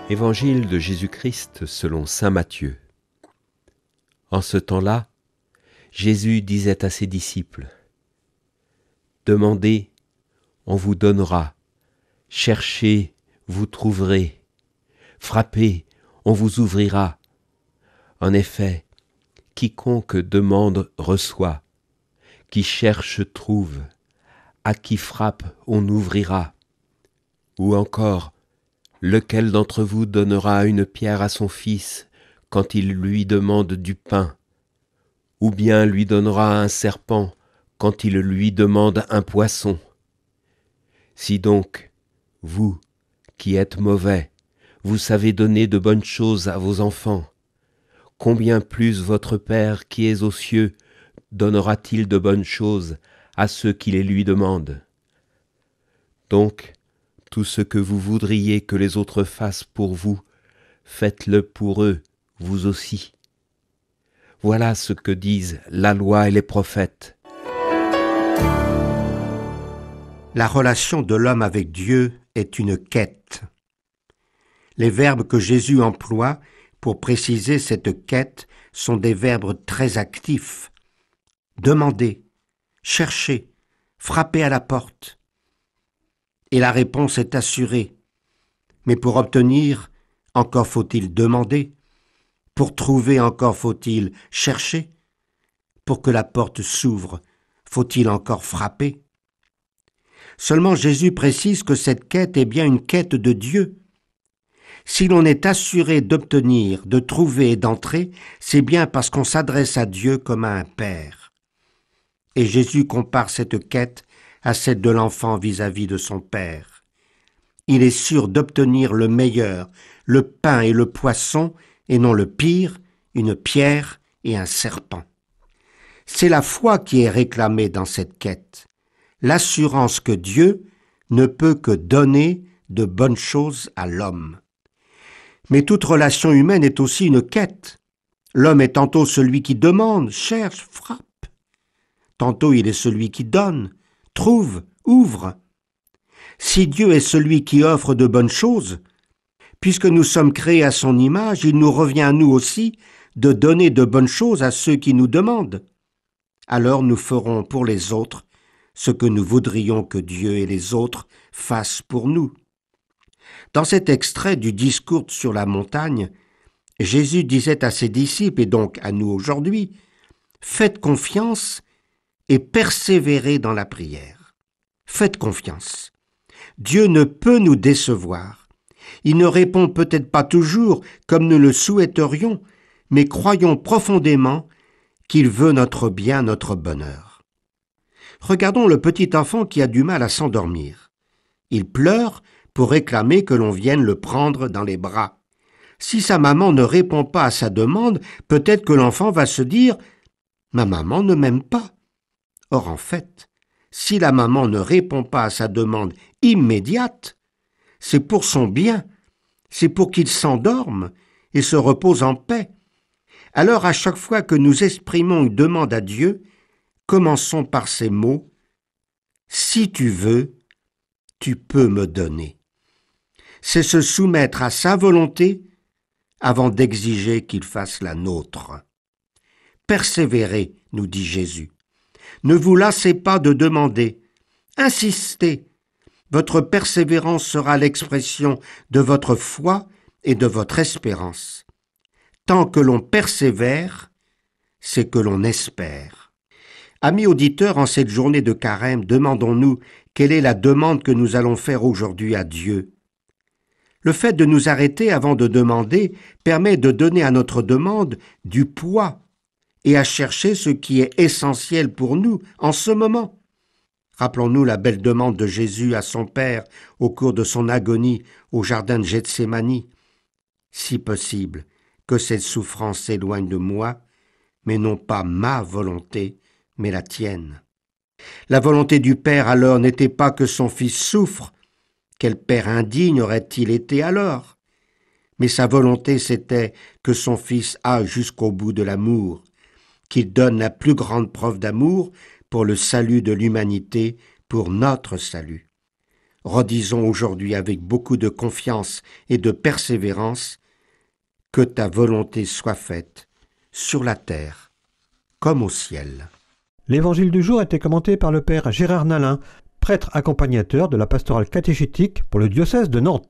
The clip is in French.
Évangile de Jésus-Christ selon saint Matthieu. En ce temps-là, Jésus disait à ses disciples : « Demandez, on vous donnera. Cherchez, vous trouverez. Frappez, on vous ouvrira. En effet, quiconque demande reçoit. Qui cherche trouve. À qui frappe, on ouvrira. » Ou encore, lequel d'entre vous donnera une pierre à son fils quand il lui demande du pain? Ou bien lui donnera un serpent quand il lui demande un poisson? Si donc, vous, qui êtes mauvais, vous savez donner de bonnes choses à vos enfants, combien plus votre Père qui est aux cieux donnera-t-il de bonnes choses à ceux qui les lui demandent? Donc, tout ce que vous voudriez que les autres fassent pour vous, faites-le pour eux, vous aussi. Voilà ce que disent la loi et les prophètes. La relation de l'homme avec Dieu est une quête. Les verbes que Jésus emploie pour préciser cette quête sont des verbes très actifs. Demander, chercher, frapper à la porte. Et la réponse est assurée. Mais pour obtenir, encore faut-il demander. Pour trouver, encore faut-il chercher. Pour que la porte s'ouvre, faut-il encore frapper. Seulement Jésus précise que cette quête est bien une quête de Dieu. Si l'on est assuré d'obtenir, de trouver et d'entrer, c'est bien parce qu'on s'adresse à Dieu comme à un père. Et Jésus compare cette quête à celle de l'enfant vis-à-vis de son père. Il est sûr d'obtenir le meilleur, le pain et le poisson, et non le pire, une pierre et un serpent. C'est la foi qui est réclamée dans cette quête, l'assurance que Dieu ne peut que donner de bonnes choses à l'homme. Mais toute relation humaine est aussi une quête. L'homme est tantôt celui qui demande, cherche, frappe. Tantôt il est celui qui donne, trouve, ouvre. Si Dieu est celui qui offre de bonnes choses, puisque nous sommes créés à son image, il nous revient à nous aussi de donner de bonnes choses à ceux qui nous demandent. Alors nous ferons pour les autres ce que nous voudrions que Dieu et les autres fassent pour nous. Dans cet extrait du discours sur la montagne, Jésus disait à ses disciples, et donc à nous aujourd'hui, « Faites confiance et persévérez dans la prière. » Faites confiance. Dieu ne peut nous décevoir. Il ne répond peut-être pas toujours comme nous le souhaiterions, mais croyons profondément qu'il veut notre bien, notre bonheur. Regardons le petit enfant qui a du mal à s'endormir. Il pleure pour réclamer que l'on vienne le prendre dans les bras. Si sa maman ne répond pas à sa demande, peut-être que l'enfant va se dire « Ma maman ne m'aime pas ». Or en fait, si la maman ne répond pas à sa demande immédiate, c'est pour son bien, c'est pour qu'il s'endorme et se repose en paix. Alors à chaque fois que nous exprimons une demande à Dieu, commençons par ces mots « Si tu veux, tu peux me donner ». C'est se soumettre à sa volonté avant d'exiger qu'il fasse la nôtre. Persévérez, nous dit Jésus. Ne vous lassez pas de demander. Insistez. Votre persévérance sera l'expression de votre foi et de votre espérance. Tant que l'on persévère, c'est que l'on espère. Amis auditeurs, en cette journée de carême, demandons-nous quelle est la demande que nous allons faire aujourd'hui à Dieu. Le fait de nous arrêter avant de demander permet de donner à notre demande du poids et à chercher ce qui est essentiel pour nous en ce moment. Rappelons-nous la belle demande de Jésus à son Père au cours de son agonie au jardin de Gethsémani. « Si possible, que cette souffrance s'éloigne de moi, mais non pas ma volonté, mais la tienne. » La volonté du Père alors n'était pas que son Fils souffre. Quel père indigne aurait-il été alors? Mais sa volonté, c'était que son Fils aille jusqu'au bout de l'amour, qu'il donne la plus grande preuve d'amour pour le salut de l'humanité, pour notre salut. redisons aujourd'hui avec beaucoup de confiance et de persévérance, que ta volonté soit faite, sur la terre comme au ciel. L'évangile du jour a été commenté par le père Gérard Nalin, prêtre accompagnateur de la pastorale catéchétique pour le diocèse de Nantes.